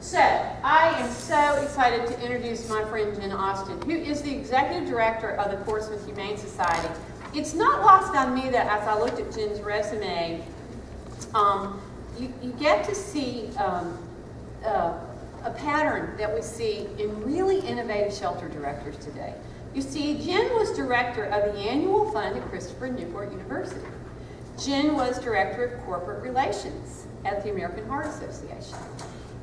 So, I am so excited to introduce my friend Jenn Austin, who is the Executive Director of the Portsmouth Humane Society. It's not lost on me that as I looked at Jenn's resume, you get to see a pattern that we see in really innovative shelter directors today. You see, Jenn was director of the annual fund at Christopher Newport University. Jenn was director of corporate relations at the American Heart Association.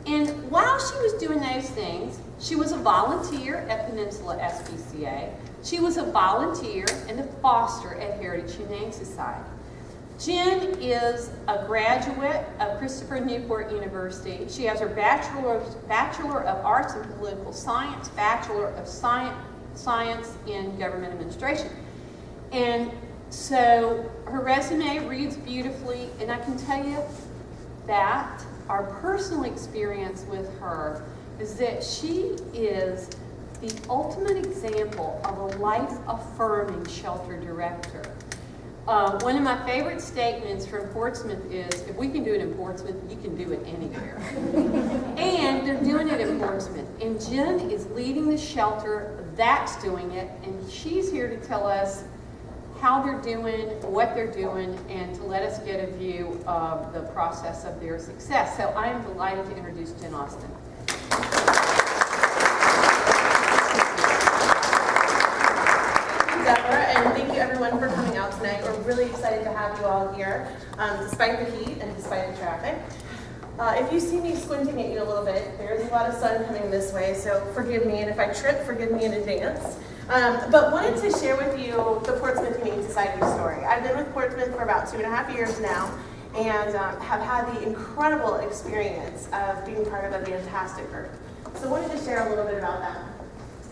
And while she was doing those things, she was a volunteer at Peninsula SPCA. She was a volunteer and a foster at Heritage Humane Society. Jenn is a graduate of Christopher Newport University. She has her Bachelor of Arts in Political Science, Bachelor of Science in Government Administration. And so her resume reads beautifully, and I can tell you that our personal experience with her is that she is the ultimate example of a life-affirming shelter director. One of my favorite statements from Portsmouth is, if we can do it in Portsmouth, you can do it anywhere. And they're doing it in Portsmouth. And Jenn is leading the shelter that's doing it, and she's here to tell us how they're doing, what they're doing, and to let us get a view of the process of their success. So I am delighted to introduce Jenn Austin. Deborah, and thank you everyone for coming out tonight. We're really excited to have you all here, despite the heat and despite the traffic. If you see me squinting at you a little bit, there's a lot of sun coming this way, so forgive me, and if I trip, forgive me in advance. But wanted to share with you the Portsmouth Humane Society story. I've been with Portsmouth for about 2.5 years now, and have had the incredible experience of being part of a fantastic group. So I wanted to share a little bit about that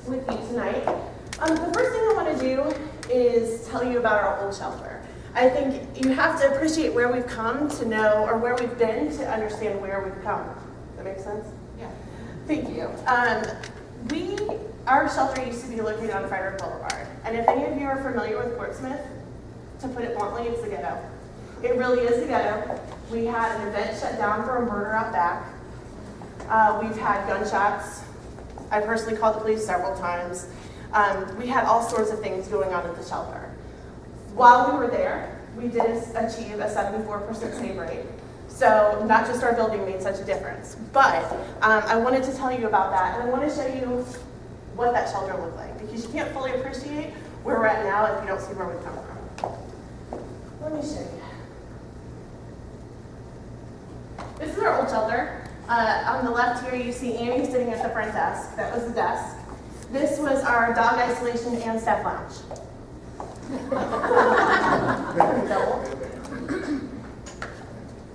with you tonight. The first thing I want to do is tell you about our old shelter. I think you have to appreciate where we've come to know, or where we've been to understand where we've come. Does that make sense? Yeah. Thank you. Our shelter used to be located on Frederick Boulevard. And if any of you are familiar with Portsmouth, to put it bluntly, it's the ghetto. It really is the ghetto. We had an event shut down for a murder out back. We've had gunshots. I personally called the police several times. We had all sorts of things going on at the shelter. While we were there, we did achieve a 74% save rate. So not just our building made such a difference. But I wanted to tell you about that, and I want to show you what that shelter looked like, because you can't fully appreciate where we're at now if you don't see where we've come from. Let me show you. This is our old shelter. On the left here, you see Amy sitting at the front desk. That was the desk. This was our dog isolation and staff lounge.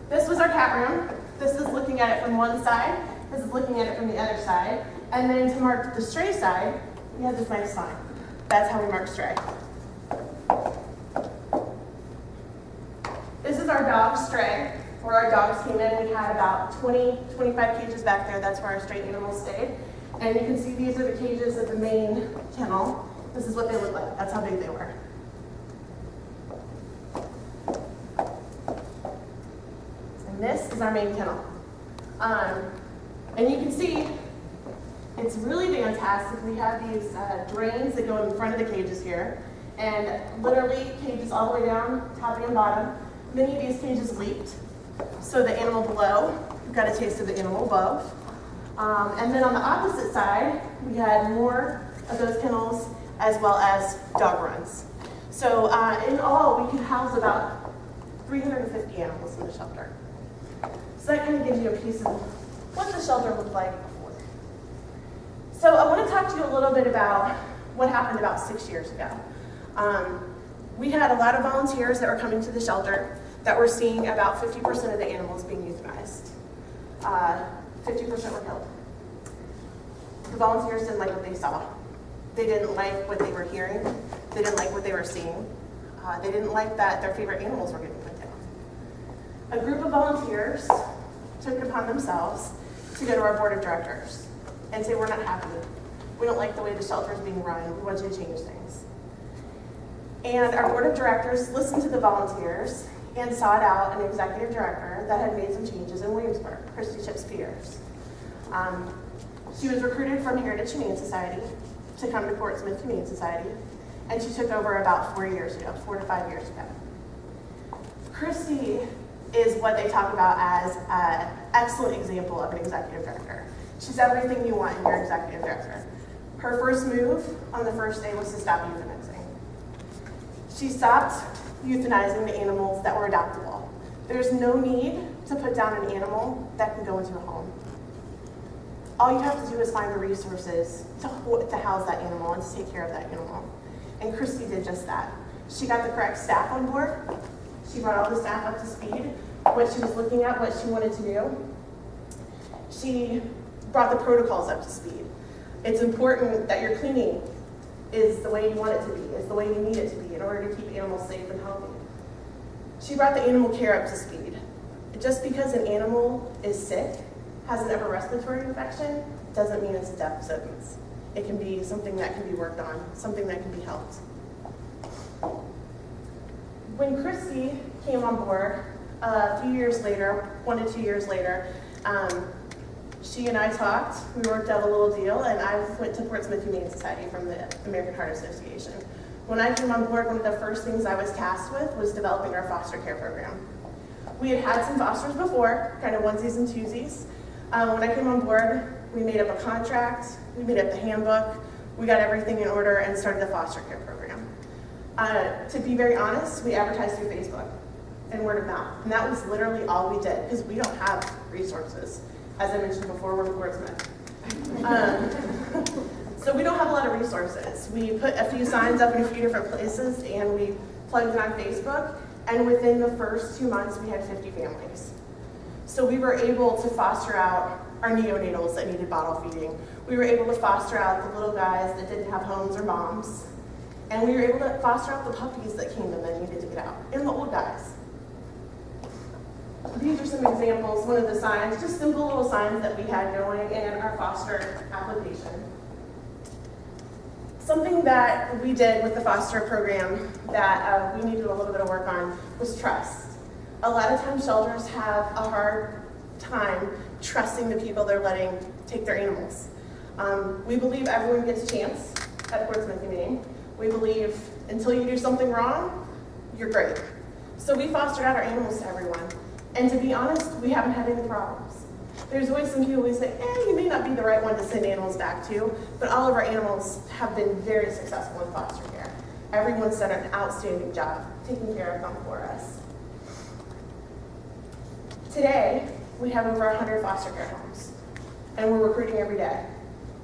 This was our cat room. This is looking at it from one side. This is looking at it from the other side. And then to mark the stray side, we have this nice sign. That's how we mark stray. This is our dog stray, where our dogs came in. We had about 25 cages back there. That's where our stray animals stayed. And you can see these are the cages of the main kennel. This is what they look like. That's how big they were. And this is our main kennel. And you can see it's really fantastic. We have these drains that go in front of the cages here. And literally cages all the way down, top and bottom. Many of these cages leaked. So the animal below, we've got a taste of the animal above. And then on the opposite side, we had more of those kennels as well as dog runs. So in all, we could house about 350 animals in the shelter. So that kind of gives you a piece of what the shelter looked like before. So I want to talk to you a little bit about what happened about 6 years ago. We had a lot of volunteers that were coming to the shelter that were seeing about 50% of the animals being euthanized. 50% were killed. The volunteers didn't like what they saw. They didn't like what they were hearing. They didn't like what they were seeing. They didn't like that their favorite animals were getting put down. A group of volunteers took it upon themselves to go to our board of directors and say, we're not happy. We don't like the way the shelter is being run. We want you to change things. And our board of directors listened to the volunteers and sought out an executive director that had made some changes in Williamsburg, Christy Chips Peters. She was recruited from Heritage Humane Society to come to Portsmouth Humane Society, and she took over about 4 to 5 years ago. Christy is what they talk about as an excellent example of an executive director. She's everything you want in your executive director. Her first move on the first day was to stop euthanizing. She stopped euthanizing the animals that were adoptable. There's no need to put down an animal that can go into a home. All you have to do is find the resources to house that animal and to take care of that animal. And Christy did just that. She got the correct staff on board. She brought all the staff up to speed, what she was looking at, what she wanted to do. She brought the protocols up to speed. It's important that your cleaning is the way you want it to be, is the way you need it to be in order to keep animals safe and healthy. She brought the animal care up to speed. Just because an animal is sick, has an upper respiratory infection, doesn't mean it's a death sentence. It can be something that can be worked on, something that can be helped. When Christy came on board a few years later, 1 to 2 years later, she and I talked, we worked out a little deal, and I went to Portsmouth Humane Society from the American Heart Association. When I came on board, one of the first things I was tasked with was developing our foster care program. We had had some fosters before, kind of onesies and twosies. When I came on board, we made up a contract, we made up the handbook, we got everything in order and started the foster care program. To be very honest, we advertised through Facebook and word of mouth, and that was literally all we did, because we don't have resources. As I mentioned before, we're in Portsmouth. So we don't have a lot of resources. We put a few signs up in a few different places, and we plugged it on Facebook, and within the first 2 months, we had 50 families. So we were able to foster out our neonatals that needed bottle feeding. We were able to foster out the little guys that didn't have homes or moms. And we were able to foster out the puppies that came in that needed to get out, and the old guys. These are some examples, one of the signs, just simple little signs that we had going in our foster application. Something that we did with the foster program that we needed a little bit of work on was trust. A lot of times shelters have a hard time trusting the people they're letting take their animals. We believe everyone gets a chance at Portsmouth Humane. We believe until you do something wrong, you're great. So we fostered out our animals to everyone. And to be honest, we haven't had any problems. There's always some people who say, you may not be the right one to send animals back to, but all of our animals have been very successful in foster care. Everyone's done an outstanding job taking care of them for us. Today, we have over 100 foster care homes, and we're recruiting every day.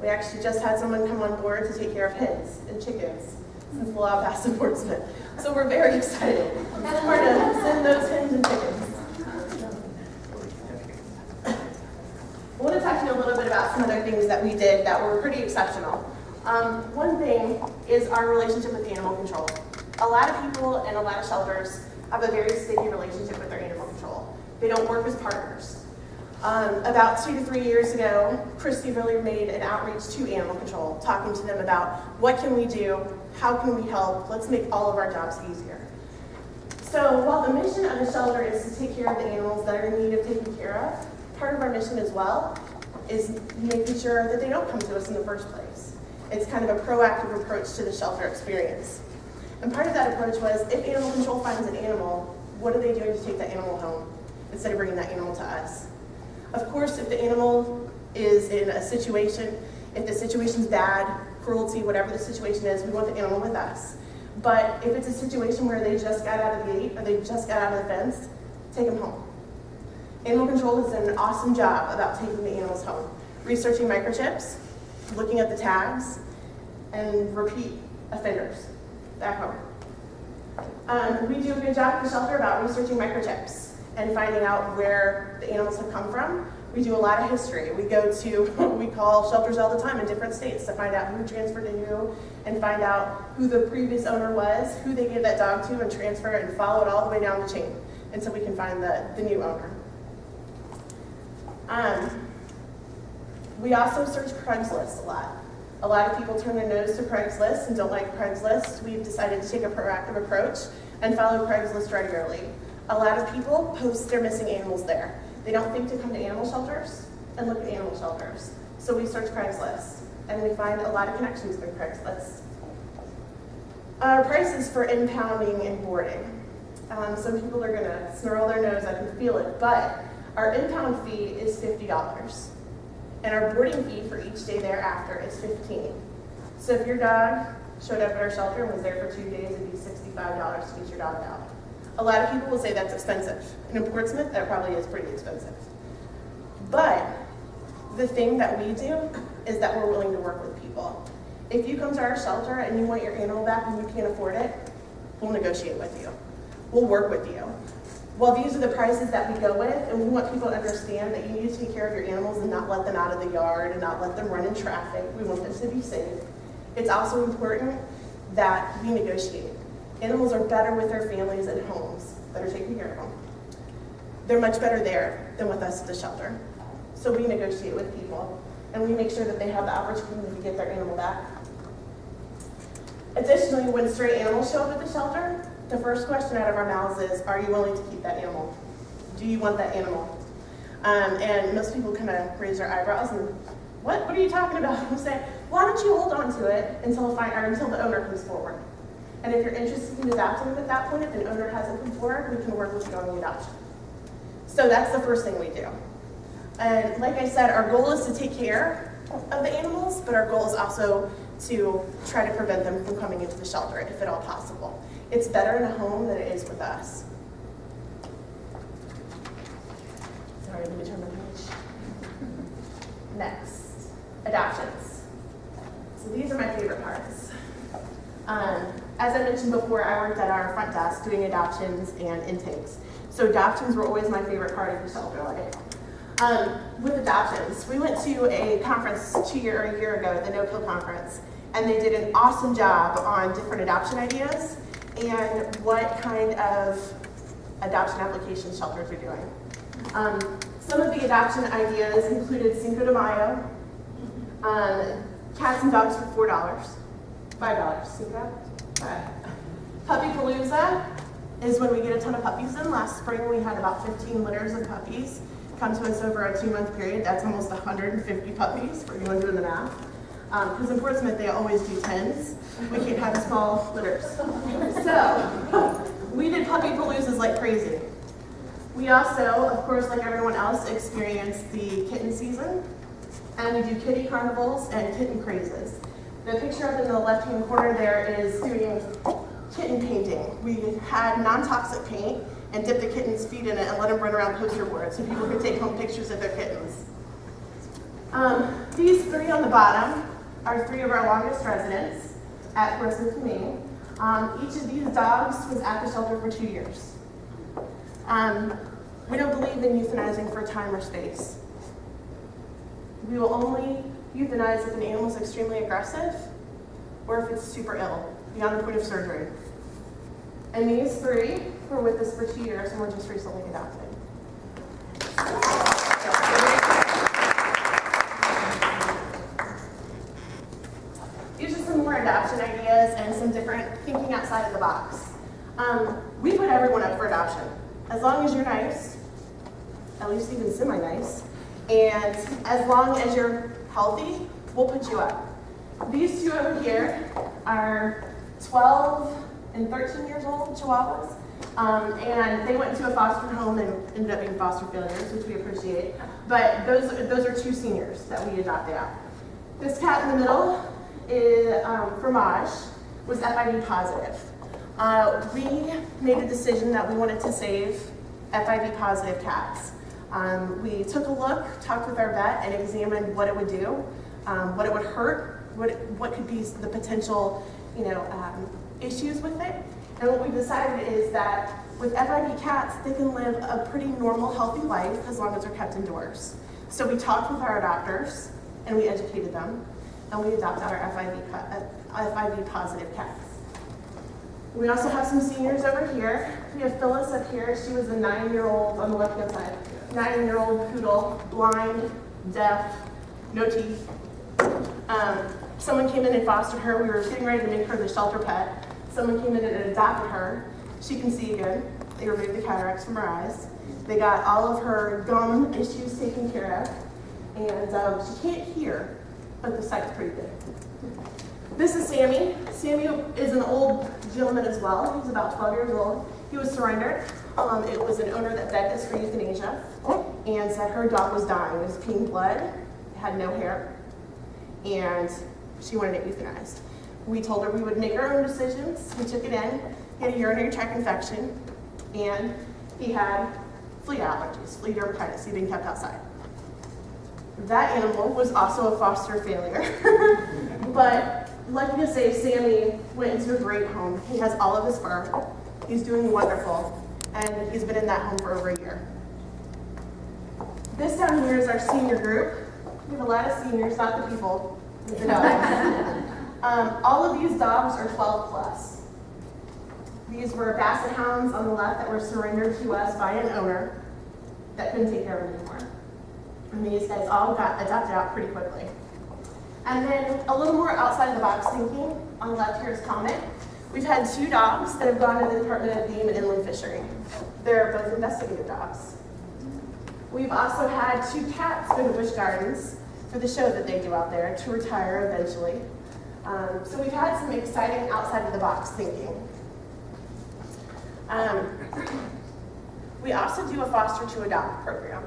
We actually just had someone come on board to take care of hens and chickens since the law passed in Portsmouth. So we're very excited. We're to send those hens and chickens. I want to talk to you a little bit about some other things that we did that were pretty exceptional. One thing is our relationship with animal control. A lot of people and a lot of shelters have a very sticky relationship with their animal control. They don't work as partners. About 2 to 3 years ago, Christy really made an outreach to animal control, talking to them about what can we do, how can we help, let's make all of our jobs easier. So while the mission of the shelter is to take care of the animals that are in need of taken care of, part of our mission as well is making sure that they don't come to us in the first place. It's kind of a proactive approach to the shelter experience. And part of that approach was, if animal control finds an animal, what are they doing to take that animal home instead of bringing that animal to us? Of course, if the animal is in a situation, if the situation's bad, cruelty, whatever the situation is, we want the animal with us. But if it's a situation where they just got out of the gate or they just got out of the fence, take them home. Animal control has done an awesome job about taking the animals home, researching microchips, looking at the tags, and repeat offenders back home. We do a good job at the shelter about researching microchips and finding out where the animals have come from. We do a lot of history. We call shelters all the time in different states to find out who transferred to who and find out who the previous owner was, who they gave that dog to, and transfer it and follow it all the way down the chain until we can find the new owner. We also search Craigslist a lot. A lot of people turn their nose to Craigslist and don't like Craigslist. We've decided to take a proactive approach and follow Craigslist regularly. A lot of people post their missing animals there. They don't think to come to animal shelters. and look at animal shelters. So we search Craigslist, and we find a lot of connections through Craigslist. Our prices for impounding and boarding. Some people are gonna snarl their nose, I can feel it, but our impound fee is $50. And our boarding fee for each day thereafter is $15. So if your dog showed up at our shelter and was there for 2 days, it'd be $65 to get your dog out. A lot of people will say that's expensive. And in Portsmouth, that probably is pretty expensive. But the thing that we do is that we're willing to work with people. If you come to our shelter and you want your animal back and you can't afford it, we'll negotiate with you. We'll work with you. Well, these are the prices that we go with, and we want people to understand that you need to take care of your animals and not let them out of the yard and not let them run in traffic. We want them to be safe. It's also important that we negotiate. Animals are better with their families and homes that are taking care of them. They're much better there than with us at the shelter. So we negotiate with people, and we make sure that they have the opportunity to get their animal back. Additionally, when stray animals show up at the shelter, the first question out of our mouths is, are you willing to keep that animal? Do you want that animal? And most people kind of raise their eyebrows and, what are you talking about? I'm saying, why don't you hold on to it until the owner comes forward? And if you're interested in adopting them at that point, if an owner hasn't come forward, we can work with you on the adoption. So that's the first thing we do. And like I said, our goal is to take care of the animals, but our goal is also to try to prevent them from coming into the shelter, if at all possible. It's better in a home than it is with us. Sorry, let me turn my page. Next, adoptions. So these are my favorite parts. As I mentioned before, I worked at our front desk doing adoptions and intakes. So adoptions were always my favorite part of the shelter life. With adoptions, we went to a conference a year ago, the No Kill Conference, and they did an awesome job on different adoption ideas and what kind of adoption application shelters are doing. Some of the adoption ideas included Cinco de Mayo, cats and dogs for $4, $5, Cinco, Puppy Palooza is when we get a ton of puppies in. Last spring we had about 15 litters of puppies come to us over a 2-month period. That's almost 150 puppies for anyone doing the math. Because in Portsmouth they always do 10s. We can't have small litters. So we did puppy paloozas like crazy. We also, of course, like everyone else, experienced the kitten season. And we do kitty carnivals and kitten crazes. The picture up in the left-hand corner there is doing kitten painting. We had non-toxic paint and dipped the kitten's feet in it and let them run around poster boards so people could take home pictures of their kittens. These three on the bottom are 3 of our longest residents at Portsmouth Humane. Each of these dogs was at the shelter for 2 years. We don't believe in euthanizing for time or space. We will only euthanize if an animal is extremely aggressive or if it's super ill, beyond the point of surgery. And these 3 were with us for 2 years and were just recently adopted. These are some more adoption ideas and some different thinking outside of the box. We put everyone up for adoption. As long as you're nice, at least even semi-nice, and as long as you're healthy, we'll put you up. These 2 over here are 12 and 13 years old Chihuahuas, and they went into a foster home and ended up being foster failures, which we appreciate. But those are 2 seniors that we adopted out. This cat in the middle is Fromage, was FIV positive. We made a decision that we wanted to save FIV positive cats. We took a look, talked with our vet, and examined what it would do, what it would hurt, what could be the potential, issues with it. And what we decided is that with FIV cats, they can live a pretty normal, healthy life as long as they're kept indoors. So we talked with our adopters, and we educated them, and we adopted our FIV positive cats. We also have some seniors over here. We have Phyllis up here. She was a 9-year-old on the left-hand side. 9-year-old poodle, blind, deaf, no teeth. Someone came in and fostered her. We were getting ready to make her the shelter pet. Someone came in and adopted her. She can see again. They removed the cataracts from her eyes. They got all of her gum issues taken care of. and she can't hear, but the sight's pretty good. This is Sammy. Sammy is an old gentleman as well. He's about 12 years old. He was surrendered. It was an owner that begged us for euthanasia and said her dog was dying. It was peeing blood, it had no hair, and she wanted it euthanized. We told her we would make our own decisions. We took it in. He had a urinary tract infection, and he had flea allergies, flea dermatitis. He'd been kept outside. That animal was also a foster failure, but lucky to say, Sammy went into a great home. He has all of his fur. He's doing wonderful, and he's been in that home for over a year. This down here is our senior group. We have a lot of seniors, not the people, the dogs. All of these dogs are 12 plus. These were basset hounds on the left that were surrendered to us by an owner that couldn't take care of them anymore. And these guys all got adopted out pretty quickly. And then a little more outside of the box thinking, on the left here is Comet. We've had 2 dogs that have gone to the Department of Game and Inland Fishery. They're both investigative dogs. We've also had 2 cats go to Busch Gardens for the show that they do out there to retire eventually. So we've had some exciting outside of the box thinking. We also do a foster to adopt program.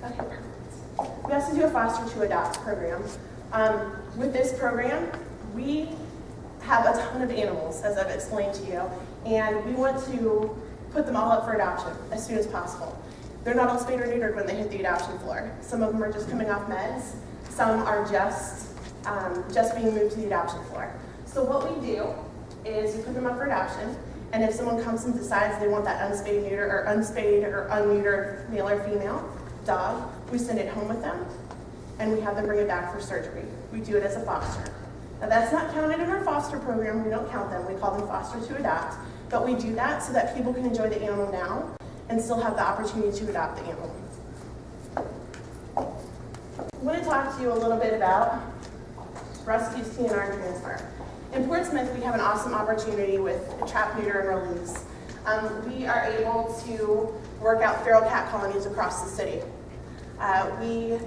Okay, perfect. We also do a foster to adopt program. With this program, we have a ton of animals, as I've explained to you, and we want to put them all up for adoption as soon as possible. They're not all spayed or neutered when they hit the adoption floor. Some of them are just coming off meds. Some are just being moved to the adoption floor. So what we do is we put them up for adoption, and if someone comes and decides they want that unspayed or unneutered male or female dog, we send it home with them, and we have them bring it back for surgery. We do it as a foster. Now that's not counted in our foster program. We don't count them. We call them foster to adopt, but we do that so that people can enjoy the animal now and still have the opportunity to adopt the animal. I want to talk to you a little bit about rescues, TNR, transfer. In Portsmouth, we have an awesome opportunity with trap, neuter, and release. We are able to work out feral cat colonies across the city. We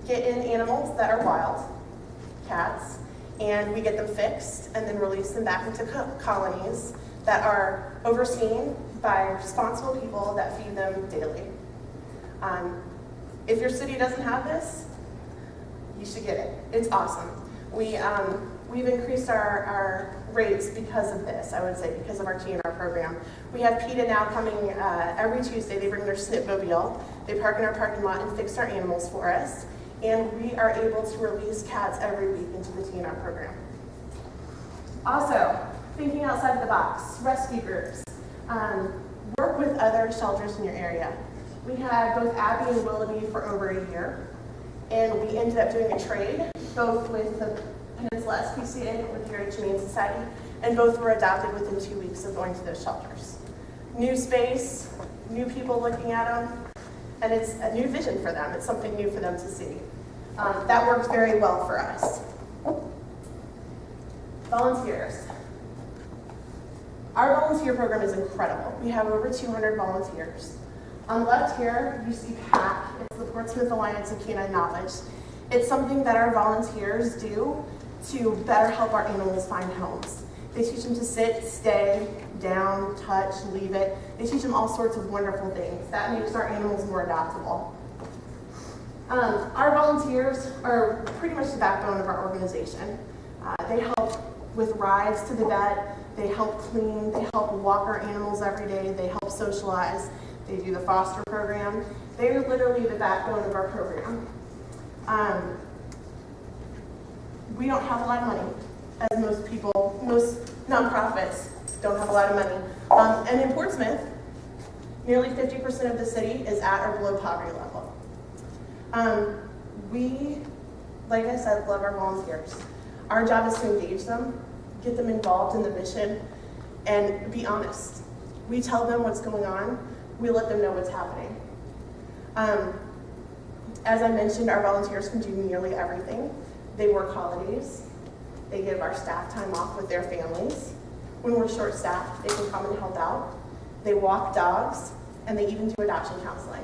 get in animals that are wild cats, and we get them fixed and then release them back into colonies that are overseen by responsible people that feed them daily. If your city doesn't have this, you should get it. It's awesome. We've increased our rates because of this, I would say, because of our TNR program. We have PETA now coming every Tuesday. They bring their snipmobile. They park in our parking lot and fix our animals for us. And we are able to release cats every week into the TNR program. Also, thinking outside of the box, rescue groups. Work with other shelters in your area. We had both Abby and Willoughby for over a year, and we ended up doing a trade, both with the Peninsula SPCA and with the Portsmouth Humane Society, and both were adopted within 2 weeks of going to those shelters. New space, new people looking at them, and it's a new vision for them. It's something new for them to see. That works very well for us. Volunteers. Our volunteer program is incredible. We have over 200 volunteers. On the left here, you see PAC. It's the Portsmouth Alliance of Canine Knowledge. It's something that our volunteers do to better help our animals find homes. They teach them to sit, stay, down, touch, leave it. They teach them all sorts of wonderful things. That makes our animals more adoptable. Our volunteers are pretty much the backbone of our organization. They help with rides to the vet. They help clean. They help walk our animals every day. They help socialize. They do the foster program. They're literally the backbone of our program. We don't have a lot of money, as most nonprofits don't have a lot of money. And in Portsmouth, nearly 50% of the city is at or below poverty level. We, like I said, love our volunteers. Our job is to engage them, get them involved in the mission, and be honest. We tell them what's going on. We let them know what's happening. As I mentioned, our volunteers can do nearly everything. They work holidays. They give our staff time off with their families. When we're short-staffed, they can come and help out. They walk dogs, and they even do adoption counseling.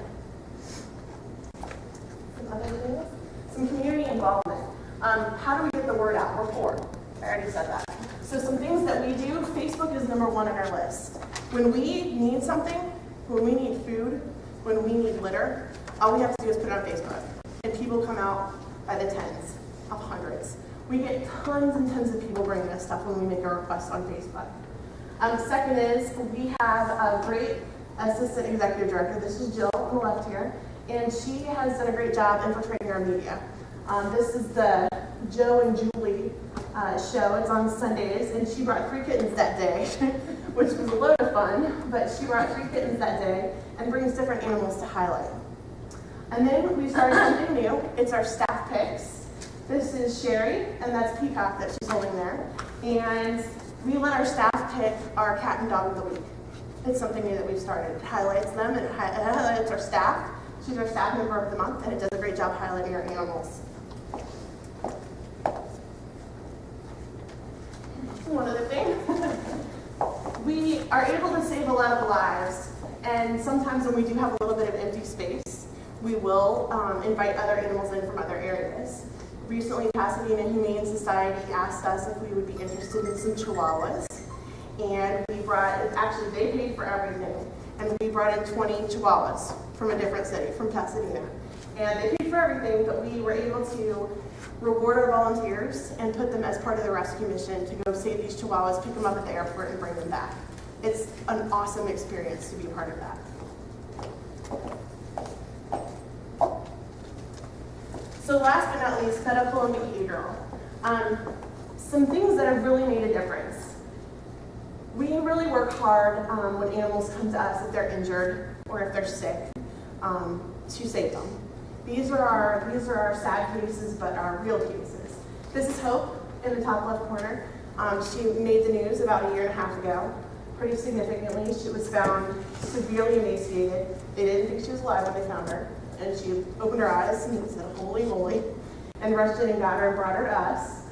other things. Some community involvement. How do we get the word out? We're poor. I already said that. So some things that we do, Facebook is number one on our list. When we need something, when we need food, when we need litter, all we have to do is put it on Facebook. And people come out by the tens of hundreds. We get tons and tons of people bringing us stuff when we make a request on Facebook. Second is, we have a great assistant executive director. This is Jill on the left here. And she has done a great job infiltrating our media. This is the Joe and Julie show. It's on Sundays, and she brought 3 kittens that day, which was a load of fun, but she brought 3 kittens that day and brings different animals to highlight. And then we started something new. It's our staff picks. This is Sherry, and that's Peacock that she's holding there. And we let our staff pick our cat and dog of the week. It's something new that we've started. It highlights them, and it highlights our staff. She's our staff member of the month, and it does a great job highlighting our animals. One other thing, we are able to save a lot of lives, and sometimes when we do have a little bit of empty space, we will invite other animals in from other areas. Recently, Pasadena Humane Society asked us if we would be interested in some chihuahuas, and we brought, actually they paid for everything, and we brought in 20 chihuahuas from a different city, from Pasadena. And they paid for everything, but we were able to reward our volunteers and put them as part of the rescue mission to go save these chihuahuas, pick them up at the airport, and bring them back. It's an awesome experience to be a part of that. So last but not least, medical and behavioral. Some things that have really made a difference. We really work hard when animals come to us if they're injured or if they're sick to save them. These are our sad cases, but our real cases. This is Hope in the top left corner. She made the news about 1.5 years ago, pretty significantly. She was found severely emaciated. They didn't think she was alive when they found her. And she opened her eyes and said, "Holy moly," and rushed in and got her and brought her to us.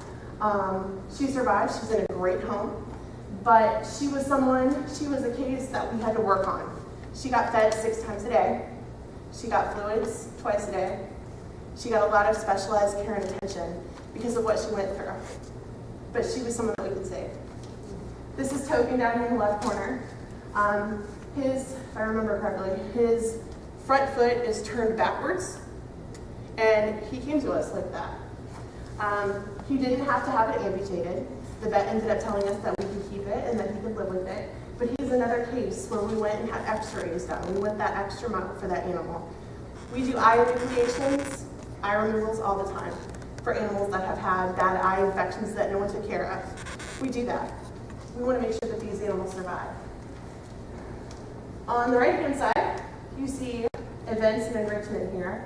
She survived. She's in a great home. But she was a case that we had to work on. She got fed 6 times a day. She got fluids twice a day. She got a lot of specialized care and attention because of what she went through. But she was someone that we could save. This is Token down here in the left corner. If I remember correctly, his front foot is turned backwards, and he came to us like that. He didn't have to have it amputated. The vet ended up telling us that we could keep it and that he could live with it. But he's another case where we went and had x-rays done. We went that extra mile for that animal. We do eye enucleations, eye removals all the time for animals that have had bad eye infections that no one took care of. We do that. We want to make sure that these animals survive. On the right-hand side, you see events and enrichment here.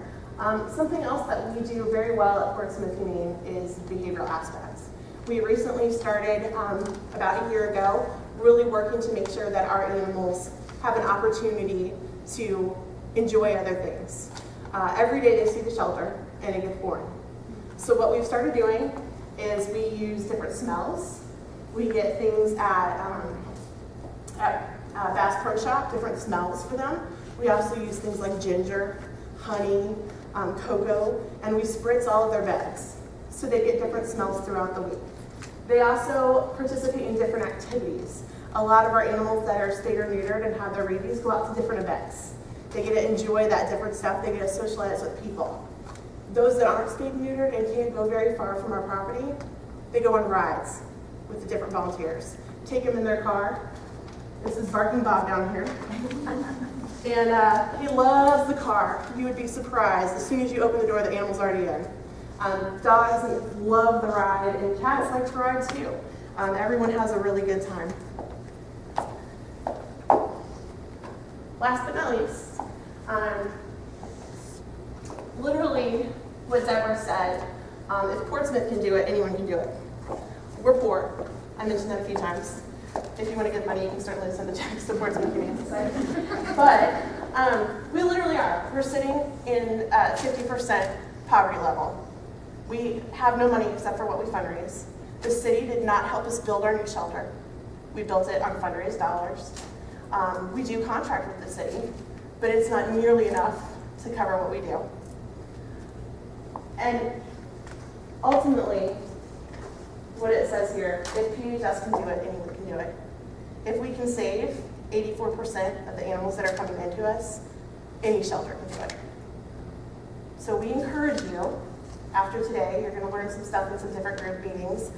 Something else that we do very well at Portsmouth Humane is behavioral aspects. We recently started, about 1 year ago, really working to make sure that our animals have an opportunity to enjoy other things. Every day they see the shelter and they get born. So what we've started doing is we use different smells. We get things at Bass Pro Shop, different smells for them. We also use things like ginger, honey, cocoa, and we spritz all of their beds so they get different smells throughout the week. They also participate in different activities. A lot of our animals that are spayed or neutered and have their rabies go out to different events. They get to enjoy that different stuff. They get to socialize with people. Those that aren't spayed and neutered and can't go very far from our property, they go on rides with the different volunteers. Take them in their car. This is Barking Bob down here. And he loves the car. You would be surprised. As soon as you open the door, the animal's already in. Dogs love the ride, and cats like to ride too. Everyone has a really good time. Last but not least, literally what Deborah said, if Portsmouth can do it, anyone can do it. We're poor. I mentioned that a few times. If you want to give money, you can certainly send the checks to Portsmouth Humane Society. But we literally are. We're sitting in 50% poverty level. We have no money except for what we fundraise. The city did not help us build our new shelter. We built it on fundraised dollars. We do contract with the city, but it's not nearly enough to cover what we do. And ultimately, what it says here, if PHS can do it, anyone can do it. If we can save 84% of the animals that are coming into us, any shelter can do it. So we encourage you, after today, you're going to learn some stuff in some different group meetings,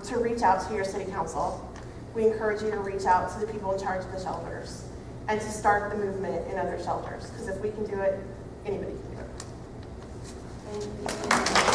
to reach out to your city council. We encourage you to reach out to the people in charge of the shelters and to start the movement in other shelters. Because if we can do it, anybody can do it. Thank you.